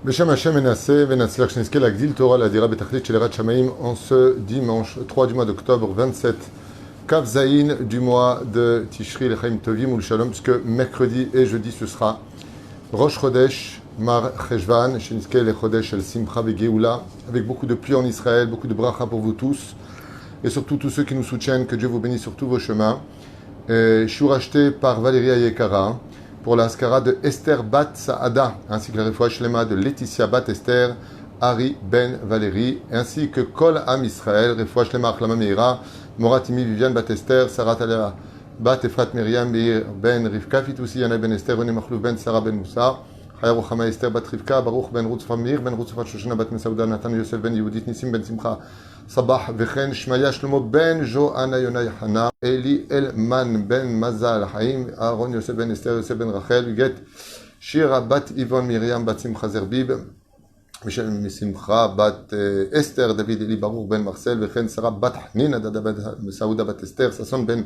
Beshem Hashem Enasseh, Venatzlach Shneskel Agdil Torah Ladira Betachlit Shelerat Shamaim en ce dimanche 3 du mois d'octobre 27 Kav Zayin du mois de Tishri Lechaim Tovim ou le Shalom, puisque mercredi et jeudi ce sera Rosh Chodesh Mar Cheshvan Shneskel et Chodesh El Simcha Vegeoula, avec beaucoup de pluie en Israël, beaucoup de bracha pour vous tous et surtout tous ceux qui nous soutiennent. Que Dieu vous bénisse sur tous vos chemins. Je suis racheté par Valérie Ayekara pour la Haskara de Esther Bat Saada, ainsi que la Refoua Shlema de Laetitia Bat Esther, Ari Ben Valérie, ainsi que Kol Am Israël, Refoua Shlema Achlama Meira, Moratimi Viviane Bat Esther, Sarah Talia Bat Efrat Miriam Meir Ben Rivka, Fitoussi Yana Ben Esther, René Machlouf Ben Sarah Ben Moussa, Chaya Rochama Esther Bat Rivka, Baruch Ben Rutzfa Meir, Ben Rutzfa Shoshana Bat Mesauda, Nathan Yosef Ben Yehudit, Nissim Ben Simcha, Sabah Vechen, Shmaya Shlomo Ben Johanna Yona Yahana, Eli Elman Ben Mazal Haim, Aaron Yosef Ben Esther, Yosef Ben Rachel, Uget, Shira Bat Yvonne Miriam Bat Simcha Zerbib, Michel Simcha Bat Esther, David Eli Baruch Ben Marcel, Vechen Sarah Bat Hanina, Dada Saouda Bat Esther, Sasson Ben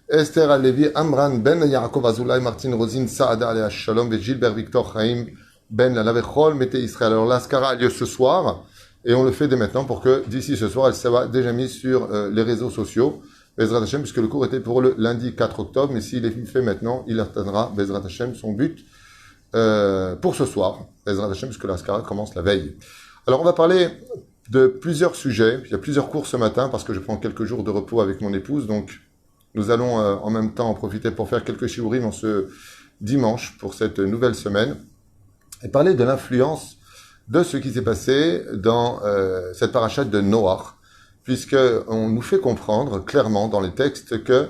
Esther Alevi, Amran Ben Yaakov Azulay, Martin Rosine, Saada Alea Shalom, et Gilbert Victor Chaim Ben Lavechol, Mété Israël. Alors l'Askara a lieu ce soir. Et on le fait dès maintenant pour que d'ici ce soir, elle soit déjà mise sur les réseaux sociaux, Bezrat Hashem, puisque le cours était pour le lundi 4 octobre, mais s'il est fait maintenant, il atteindra, Bezrat Hashem, son but pour ce soir, Bezrat Hashem, puisque la Haskara commence la veille. Alors on va parler de plusieurs sujets. Il y a plusieurs cours ce matin, parce que je prends quelques jours de repos avec mon épouse, donc nous allons en même temps en profiter pour faire quelques shiurim en ce dimanche, pour cette nouvelle semaine, et parler de l'influence de ce qui s'est passé dans cette parachate de Noach, puisqu'on nous fait comprendre clairement dans les textes que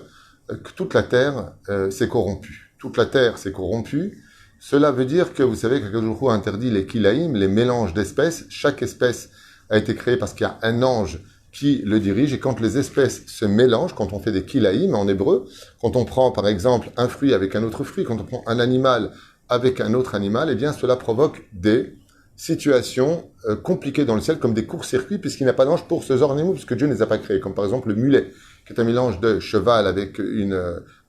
toute la terre s'est corrompue. Toute la terre s'est corrompue. Cela veut dire que, vous savez, qu'Akadosh Baruch Hu a interdit les kilaïm, les mélanges d'espèces. Chaque espèce a été créée parce qu'il y a un ange qui le dirige, et quand les espèces se mélangent, quand on fait des kilaïm en hébreu, quand on prend par exemple un fruit avec un autre fruit, quand on prend un animal avec un autre animal, eh bien cela provoque des situations compliquées dans le ciel, comme des courts-circuits, puisqu'il n'y a pas d'ange pour ce genre d'animaux, puisque Dieu ne les a pas créés, comme par exemple le mulet, qui est un mélange de cheval avec une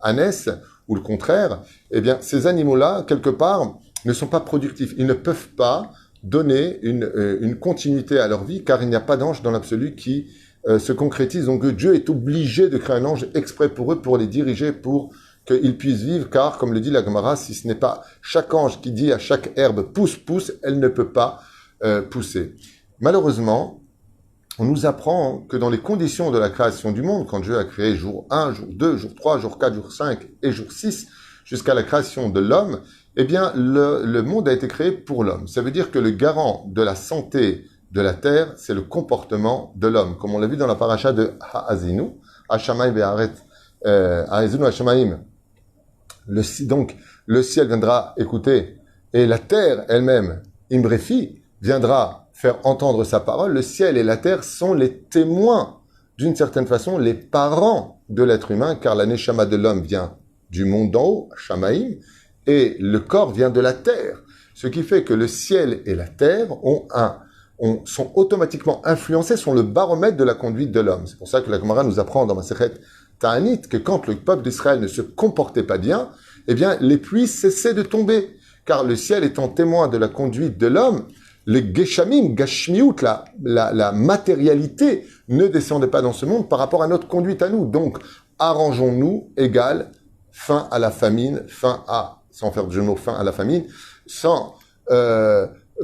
ânesse, ou le contraire. Eh bien, ces animaux-là, quelque part, ne sont pas productifs. Ils ne peuvent pas donner une continuité à leur vie, car il n'y a pas d'ange dans l'absolu qui se concrétise. Donc Dieu est obligé de créer un ange exprès pour eux, pour les diriger, pour qu'ils puissent vivre, car, comme le dit la Gemara, si ce n'est pas chaque ange qui dit à chaque herbe « pousse, pousse », elle ne peut pas pousser. Malheureusement, on nous apprend que dans les conditions de la création du monde, quand Dieu a créé jour 1, jour 2, jour 3, jour 4, jour 5 et jour 6, jusqu'à la création de l'homme, eh bien, le monde a été créé pour l'homme. Ça veut dire que le garant de la santé de la terre, c'est le comportement de l'homme. Comme on l'a vu dans la paracha de Ha'azinu, Hashamayim ve'aret, Ha'azinu Hashamayim. Donc, le ciel viendra écouter, et la terre elle-même, Imbrefi, viendra faire entendre sa parole. Le ciel et la terre sont les témoins, d'une certaine façon, les parents de l'être humain, car la neshama de l'homme vient du monde d'en haut, Shamaïm, et le corps vient de la terre. Ce qui fait que le ciel et la terre sont automatiquement influencés, sont le baromètre de la conduite de l'homme. C'est pour ça que la Gemara nous apprend dans Masechet Ta'anit que quand le peuple d'Israël ne se comportait pas bien, eh bien, les pluies cessaient de tomber. Car le ciel étant témoin de la conduite de l'homme, les geshamim, gashmiut, la matérialité ne descendait pas dans ce monde par rapport à notre conduite à nous. Donc, arrangeons-nous égale fin à la famine, sans faire de jeu de mots, fin à la famine,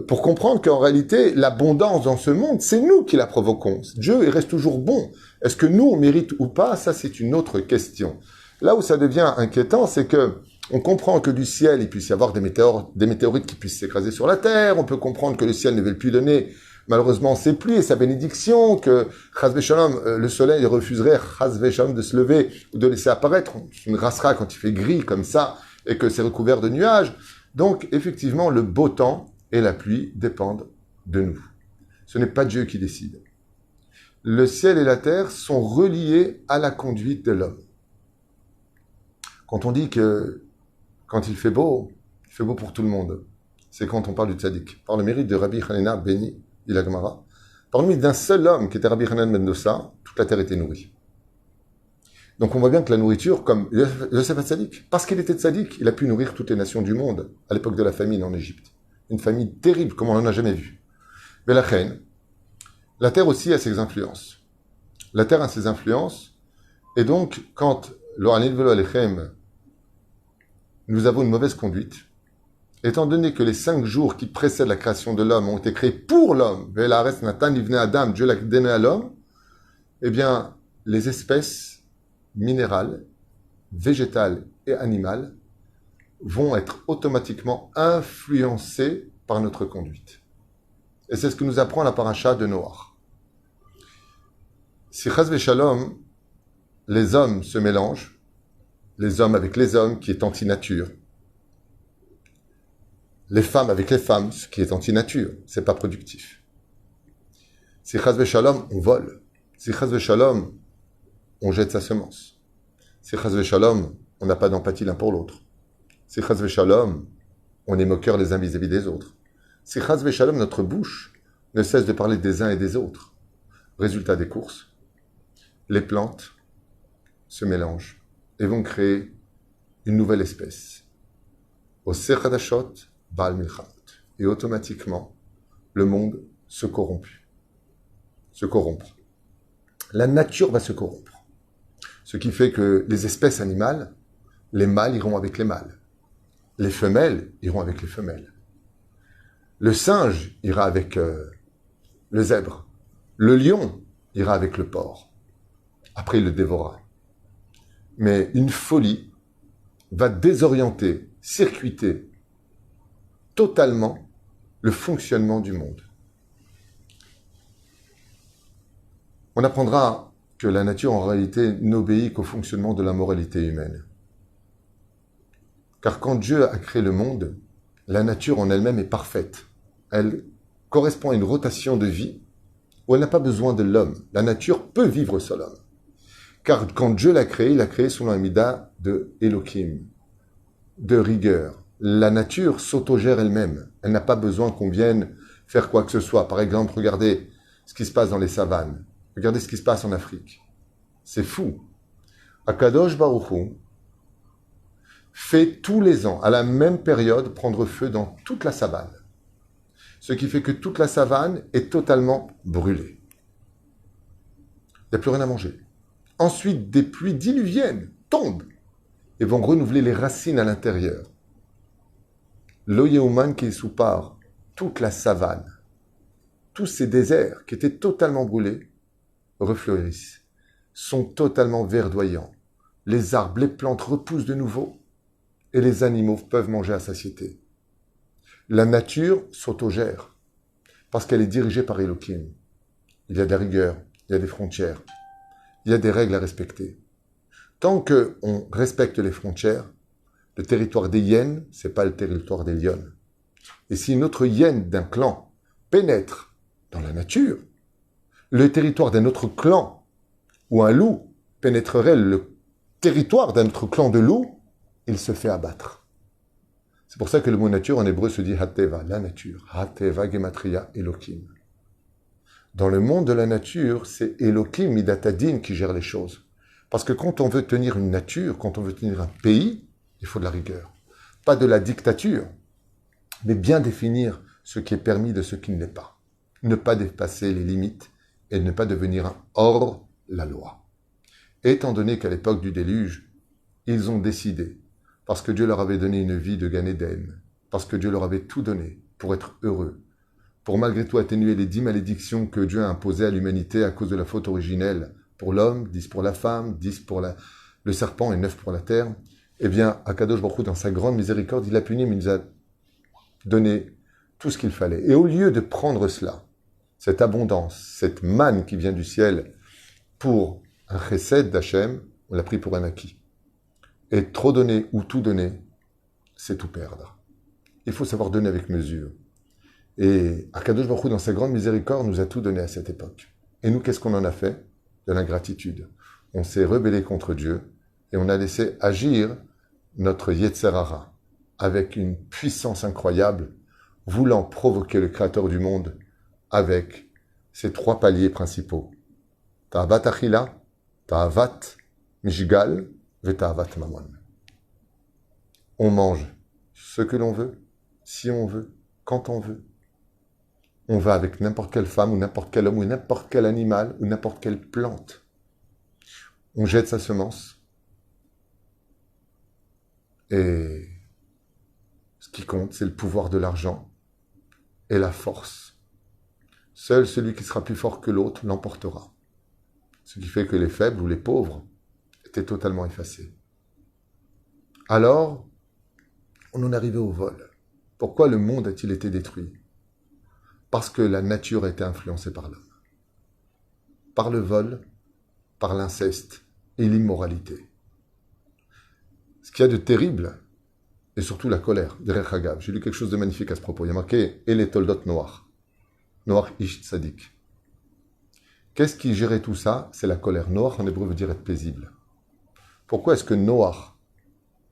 pour comprendre qu'en réalité, l'abondance dans ce monde, c'est nous qui la provoquons. Dieu, il reste toujours bon. Est-ce que nous, on mérite ou pas? Ça, c'est une autre question. Là où ça devient inquiétant, c'est que on comprend que du ciel, il puisse y avoir des météorites qui puissent s'écraser sur la terre. On peut comprendre que le ciel ne veut plus donner, malheureusement, ses pluies et sa bénédiction, que Chaz Shalom, le soleil refuserait Chaz Shalom de se lever ou de laisser apparaître. Une rassera quand il fait gris comme ça et que c'est recouvert de nuages. Donc, effectivement, le beau temps et la pluie dépendent de nous. Ce n'est pas Dieu qui décide. Le ciel et la terre sont reliés à la conduite de l'homme. Quand on dit que quand il fait beau pour tout le monde, c'est quand on parle du tzaddik. Par le mérite de Rabbi Hanina Beni, dit la Gemara, parmi d'un seul homme qui était Rabbi Hanan ben Dossa, toute la terre était nourrie. Donc on voit bien que la nourriture, comme Yosef HaTzadik, parce qu'il était tzaddik, il a pu nourrir toutes les nations du monde à l'époque de la famine en Égypte. une famille terrible, comme on n'en a jamais vu. Mais la reine, la terre aussi a ses influences. La terre a ses influences, et donc, quand l'Oranil Velo Alechem, nous avons une mauvaise conduite, étant donné que les 5 jours qui précèdent la création de l'homme ont été créés pour l'homme, Velares Natan Ivne Adam, Dieu l'a donné à l'homme, eh bien, les espèces minérales, végétales et animales vont être automatiquement influencées par notre conduite. Et c'est ce que nous apprend la paracha de Noach. Si Chas Shalom, les hommes se mélangent, les hommes avec les hommes, qui est anti-nature, les femmes avec les femmes, ce qui est anti-nature, c'est pas productif. Si Chas Shalom, on vole. Si Chas Shalom, on jette sa semence. Si Chas Shalom, on n'a pas d'empathie l'un pour l'autre. Si Chas Shalom, on est moqueur les uns vis-à-vis des autres. Si Chas Shalom, notre bouche ne cesse de parler des uns et des autres. Résultat des courses, les plantes se mélangent et vont créer une nouvelle espèce. Au Sechadashot, Baal Milchamot. Et automatiquement, le monde se corrompt. Se corrompre. La nature va se corrompre. Ce qui fait que les espèces animales, les mâles iront avec les mâles. Les femelles iront avec les femelles. Le singe ira avec le zèbre. Le lion ira avec le porc. Après, il le dévorera. Mais une folie va désorienter, circuiter totalement le fonctionnement du monde. On apprendra que la nature, en réalité, n'obéit qu'au fonctionnement de la moralité humaine. Car quand Dieu a créé le monde, la nature en elle-même est parfaite. Elle correspond à une rotation de vie où elle n'a pas besoin de l'homme. La nature peut vivre sans l'homme. Car quand Dieu l'a créé, il l'a créé sous l'amida de Elohim, de rigueur. La nature s'autogère elle-même. Elle n'a pas besoin qu'on vienne faire quoi que ce soit. Par exemple, regardez ce qui se passe dans les savanes. Regardez ce qui se passe en Afrique. C'est fou. Akadosh Baruch Hu fait tous les ans, à la même période, prendre feu dans toute la savane. Ce qui fait que toute la savane est totalement brûlée. Il n'y a plus rien à manger. Ensuite, des pluies diluviennes tombent et vont renouveler les racines à l'intérieur. L'Oyeuman qui est sous part, toute la savane, tous ces déserts qui étaient totalement brûlés, refleurissent, sont totalement verdoyants. Les arbres, les plantes repoussent de nouveau et les animaux peuvent manger à satiété. La nature s'autogère parce qu'elle est dirigée par Elohim. Il y a de la rigueur, il y a des frontières, il y a des règles à respecter. Tant qu'on respecte les frontières, le territoire des hyènes, ce n'est pas le territoire des lionnes. Et si une autre hyène d'un clan pénètre dans la nature, le territoire d'un autre clan ou un loup pénétrerait le territoire d'un autre clan de loups, il se fait abattre. C'est pour ça que le mot nature en hébreu se dit Hateva, la nature. Hateva gematria Elohim. Dans le monde de la nature, c'est Elohim Midatadin qui gère les choses. Parce que quand on veut tenir une nature, quand on veut tenir un pays, il faut de la rigueur. Pas de la dictature, mais bien définir ce qui est permis de ce qui ne l'est pas. Ne pas dépasser les limites et ne pas devenir hors la loi. Étant donné qu'à l'époque du déluge, ils ont décidé, parce que Dieu leur avait donné une vie de Gan Eden, parce que Dieu leur avait tout donné pour être heureux, pour malgré tout atténuer les 10 malédictions que Dieu a imposées à l'humanité à cause de la faute originelle, pour l'homme, 10 pour la femme, 10 pour le serpent et 9 pour la terre, eh bien, Akadosh Baruch Hu, dans sa grande miséricorde, il a puni, mais il nous a donné tout ce qu'il fallait. Et au lieu de prendre cela, cette abondance, cette manne qui vient du ciel, pour un chesed d'Hachem, on l'a pris pour un acquis. Et trop donner ou tout donner, c'est tout perdre. Il faut savoir donner avec mesure. Et Akadosh Baruch Hu, dans sa grande miséricorde, nous a tout donné à cette époque. Et nous, qu'est-ce qu'on en a fait? De l'ingratitude. On s'est rebellé contre Dieu et on a laissé agir notre Yetzer Hara avec une puissance incroyable, voulant provoquer le Créateur du monde avec ces 3 paliers principaux. Ta'avat Achila, Ta'avat Mishgal, ve Ta'avat Mamon. On mange ce que l'on veut, si on veut, quand on veut. On va avec n'importe quelle femme ou n'importe quel homme ou n'importe quel animal ou n'importe quelle plante. On jette sa semence. Et ce qui compte, c'est le pouvoir de l'argent et la force. Seul celui qui sera plus fort que l'autre l'emportera. Ce qui fait que les faibles ou les pauvres étaient totalement effacés. Alors, on en arrivait au vol. Pourquoi le monde a-t-il été détruit? Parce que la nature a été influencée par l'homme. Par le vol, par l'inceste et l'immoralité. Ce qu'il y a de terrible, et surtout la colère, derrière Hagav. J'ai lu quelque chose de magnifique à ce propos. Il y a marqué « Et les toldot Noach ». Noach ish tzadik. Qu'est-ce qui gérait tout ça? C'est la colère. Noach en hébreu veut dire être paisible. Pourquoi est-ce que Noach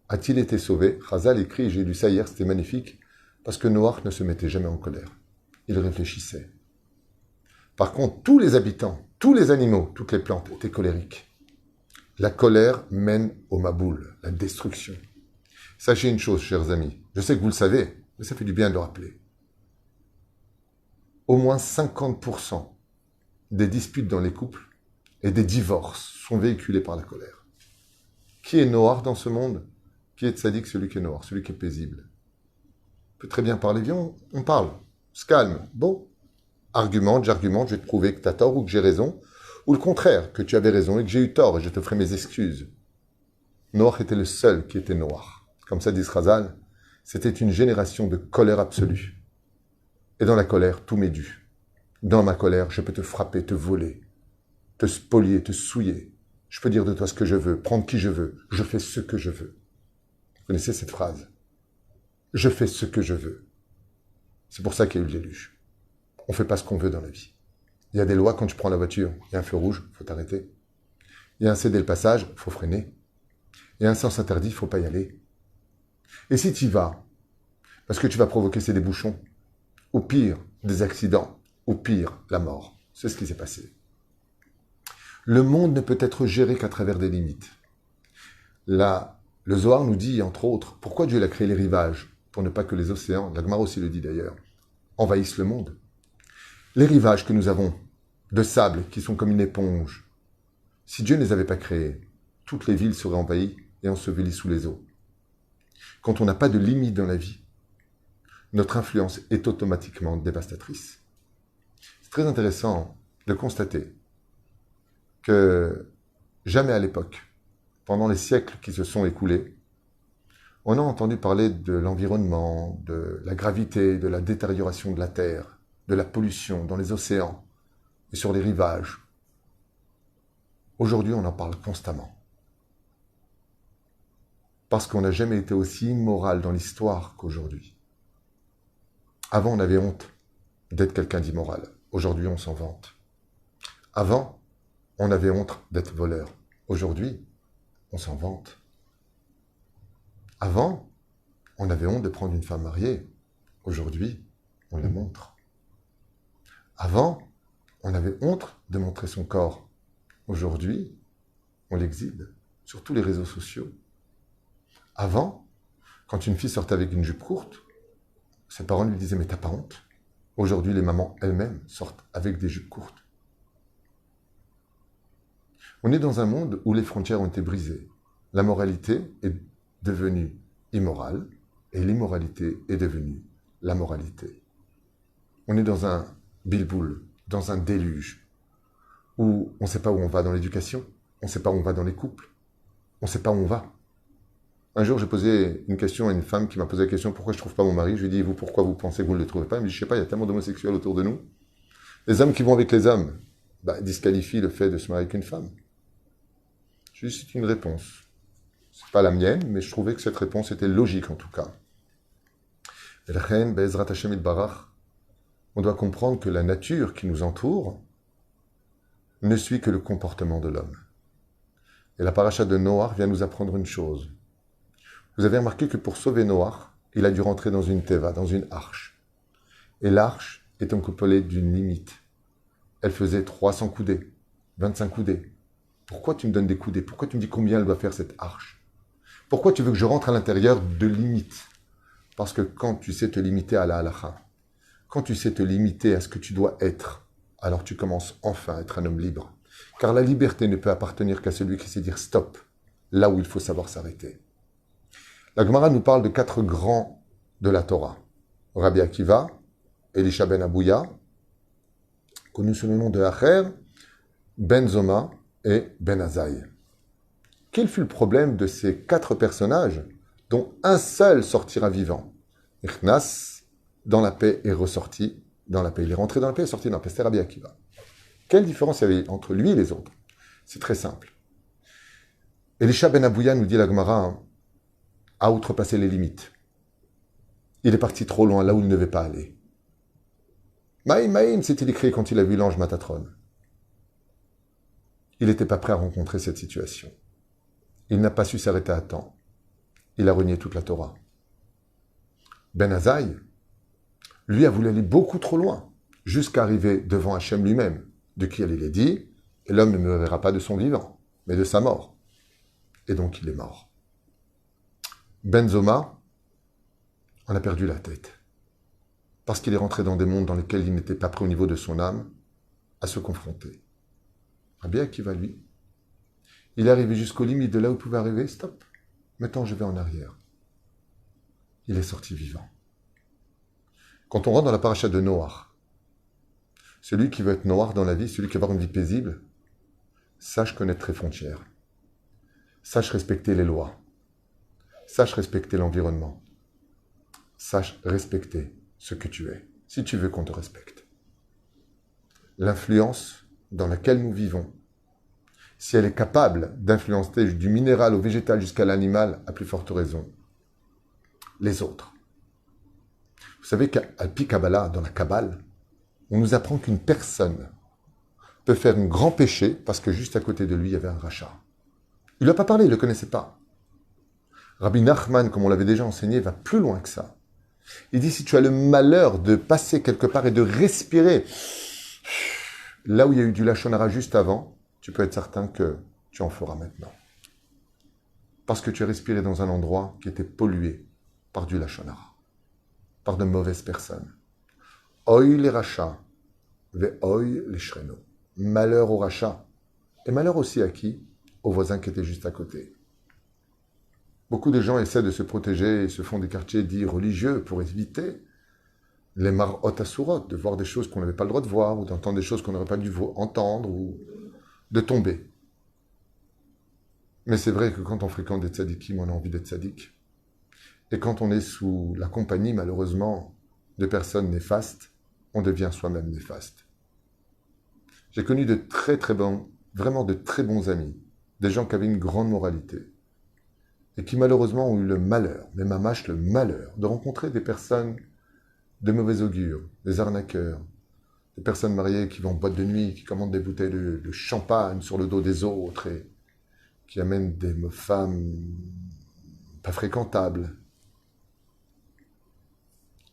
a-t-il été sauvé? Chazal écrit, j'ai lu ça hier, c'était magnifique, parce que Noach ne se mettait jamais en colère. Il réfléchissait. Par contre, tous les habitants, tous les animaux, toutes les plantes étaient colériques. La colère mène au maboul, la destruction. Sachez une chose, chers amis, je sais que vous le savez, mais ça fait du bien de le rappeler. Au moins 50% des disputes dans les couples et des divorces sont véhiculés par la colère. Qui est noir dans ce monde? Qui est tzaddik? Celui qui est noir, celui qui est paisible. On peut très bien parler, viens, on parle, on se calme. Bon, argumente, j'argumente, je vais te prouver que tu as tort ou que j'ai raison, ou le contraire, que tu avais raison et que j'ai eu tort et je te ferai mes excuses. Noach était le seul qui était noir. Comme ça dit Chazal, c'était une génération de colère absolue. Et dans la colère, tout m'est dû. Dans ma colère, je peux te frapper, te voler, te spolier, te souiller. Je peux dire de toi ce que je veux, prendre qui je veux. Je fais ce que je veux. Vous connaissez cette phrase? Je fais ce que je veux. C'est pour ça qu'il y a eu le déluge. On ne fait pas ce qu'on veut dans la vie. Il y a des lois quand tu prends la voiture. Il y a un feu rouge, il faut t'arrêter. Il y a un céder le passage, il faut freiner. Il y a un sens interdit, il ne faut pas y aller. Et si tu y vas, parce que tu vas provoquer ces débouchons, au pire, des accidents, au pire, la mort. C'est ce qui s'est passé. Le monde ne peut être géré qu'à travers des limites. Là, le Zohar nous dit, entre autres, pourquoi Dieu a créé les rivages? Pour ne pas que les océans, la Gemara aussi le dit d'ailleurs, envahissent le monde. Les rivages que nous avons de sable, qui sont comme une éponge, si Dieu ne les avait pas créés, toutes les villes seraient envahies et ensevelies sous les eaux. Quand on n'a pas de limite dans la vie, notre influence est automatiquement dévastatrice. C'est très intéressant de constater que jamais à l'époque, pendant les siècles qui se sont écoulés, on a entendu parler de l'environnement, de la gravité, de la détérioration de la terre, de la pollution dans les océans et sur les rivages. Aujourd'hui, on en parle constamment. Parce qu'on n'a jamais été aussi immoral dans l'histoire qu'aujourd'hui. Avant, on avait honte d'être quelqu'un d'immoral. Aujourd'hui, on s'en vante. Avant, on avait honte d'être voleur. Aujourd'hui, on s'en vante. Avant, on avait honte de prendre une femme mariée. Aujourd'hui, on la montre. Avant, on avait honte de montrer son corps. Aujourd'hui, on l'exhibe sur tous les réseaux sociaux. Avant, quand une fille sortait avec une jupe courte, ses parents lui disaient « Mais t'as pas honte ?» Aujourd'hui, les mamans elles-mêmes sortent avec des jupes courtes. On est dans un monde où les frontières ont été brisées. La moralité est devenue immorale et l'immoralité est devenue la moralité. On est dans un bilboul, dans un déluge, où on ne sait pas où on va dans l'éducation, on ne sait pas où on va dans les couples, on ne sait pas où on va. Un jour, j'ai posé une question à une femme qui m'a posé la question « Pourquoi je ne trouve pas mon mari ?» Je lui ai dit « Vous, pourquoi vous pensez que vous ne le trouvez pas ?» Elle me dit « Je ne sais pas, il y a tellement d'homosexuels autour de nous. Les hommes qui vont avec les hommes disqualifient le fait de se marier avec une femme. » Je lui ai dit « C'est une réponse. Ce n'est pas la mienne, mais je trouvais que cette réponse était logique en tout cas. » On doit comprendre que la nature qui nous entoure ne suit que le comportement de l'homme. Et la paracha de Noach vient nous apprendre une chose. Vous avez remarqué que pour sauver Noach, il a dû rentrer dans une teva, dans une arche. Et l'arche est encoupolée d'une limite. Elle faisait 300 coudées, 25 coudées. Pourquoi tu me donnes des coudées? Pourquoi tu me dis combien elle doit faire cette arche? Pourquoi tu veux que je rentre à l'intérieur de limites? Parce que quand tu sais te limiter à la halakha, quand tu sais te limiter à ce que tu dois être, alors tu commences enfin à être un homme libre. Car la liberté ne peut appartenir qu'à celui qui sait dire stop, là où il faut savoir s'arrêter. La Gemara nous parle de 4 grands de la Torah. Rabbi Akiva, Elisha ben Abouya, connu sous le nom de Acher, Ben Zoma et Ben Azaï. Quel fut le problème de ces 4 personnages dont un seul sortira vivant? Ichnas, dans la paix, est ressorti dans la paix. Il est rentré dans la paix et est sorti dans la paix. C'était Rabbi Akiva. Quelle différence il y avait entre lui et les autres? C'est très simple. Elisha ben Abouya, nous dit la Gemara, a outrepassé les limites. Il est parti trop loin, là où il ne devait pas aller. Maïm, Maïm, s'est-il écrit quand il a vu l'ange Matatron. Il n'était pas prêt à rencontrer cette situation. Il n'a pas su s'arrêter à temps. Il a renié toute la Torah. Ben Azaï, lui, a voulu aller beaucoup trop loin, jusqu'à arriver devant Hachem lui-même, de qui il est dit, et l'homme ne me verra pas de son vivant, mais de sa mort. Et donc il est mort. Ben Zoma en a perdu la tête, parce qu'il est rentré dans des mondes dans lesquels il n'était pas prêt au niveau de son âme à se confronter. Rabbi Akiva, lui, il est arrivé jusqu'aux limites de là où il pouvait arriver, stop, maintenant je vais en arrière. Il est sorti vivant. Quand on rentre dans la paracha de Noach, celui qui veut être Noach dans la vie, celui qui veut avoir une vie paisible, sache connaître les frontières, sache respecter les lois, sache respecter l'environnement, sache respecter ce que tu es, si tu veux qu'on te respecte. L'influence dans laquelle nous vivons, si elle est capable d'influencer du minéral au végétal jusqu'à l'animal, à plus forte raison, les autres. Vous savez qu'à Pi Kabbalah, dans la Kabbale, on nous apprend qu'une personne peut faire un grand péché parce que juste à côté de lui, il y avait un rachat. Il ne lui a pas parlé, il ne le connaissait pas. Rabbi Nachman, comme on l'avait déjà enseigné, va plus loin que ça. Il dit, si tu as le malheur de passer quelque part et de respirer là où il y a eu du Lachon Hara juste avant, tu peux être certain que tu en feras maintenant. Parce que tu as respiré dans un endroit qui était pollué par du Lachon Hara, par de mauvaises personnes. Oy les rachats, ve oy les shreno. Malheur aux rachats. Et malheur aussi à qui? Aux voisins qui étaient juste à côté. Beaucoup de gens essaient de se protéger et se font des quartiers dits religieux pour éviter les marot asurot, de voir des choses qu'on n'avait pas le droit de voir, ou d'entendre des choses qu'on n'aurait pas dû entendre, ou de tomber. Mais c'est vrai que quand on fréquente des tzadikim, on a envie d'être tzadik. Et quand on est sous la compagnie, malheureusement, de personnes néfastes, on devient soi-même néfaste. J'ai connu de très très bons, vraiment de très bons amis, des gens qui avaient une grande moralité, et qui malheureusement ont eu le malheur, mais mamache le malheur, de rencontrer des personnes de mauvais augure, des arnaqueurs, des personnes mariées qui vont en boîte de nuit, qui commandent des bouteilles de champagne sur le dos des autres, et qui amènent des femmes pas fréquentables.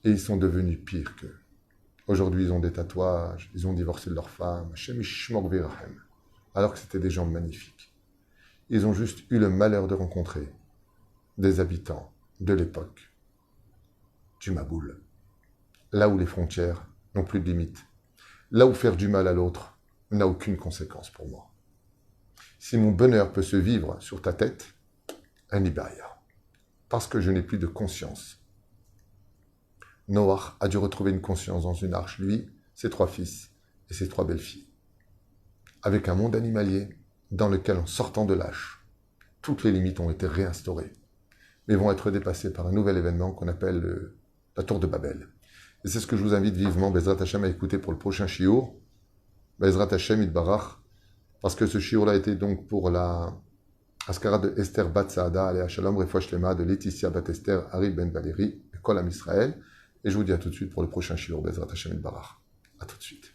Et ils sont devenus pires qu'eux. Aujourd'hui, ils ont des tatouages, ils ont divorcé de leur femme, Hashem yishmor v'yirachem, alors que c'était des gens magnifiques. Ils ont juste eu le malheur de rencontrer des habitants de l'époque du Maboul, là où les frontières n'ont plus de limites, là où faire du mal à l'autre n'a aucune conséquence pour moi. Si mon bonheur peut se vivre sur ta tête, un Ibaïa, parce que je n'ai plus de conscience. Noach a dû retrouver une conscience dans une arche, lui, ses 3 fils et ses 3 belles-filles, avec un monde animalier dans lequel, en sortant de l'arche, toutes les limites ont été réinstaurées, mais vont être dépassées par un nouvel événement qu'on appelle la tour de Babel. Et c'est ce que je vous invite vivement, Bezrat Hashem, à écouter pour le prochain shiur, Bezrat Hashem Itbarach, parce que ce shiur-là était donc pour la Askara de Esther Bat Saada, Alea Shalom, Refouach Lema, de Laetitia Bat Esther, Harry Ben Valérie, et Kol Am Israël. Et je vous dis à tout de suite pour le prochain shiur, Bezrat Hashem Itbarach. À tout de suite.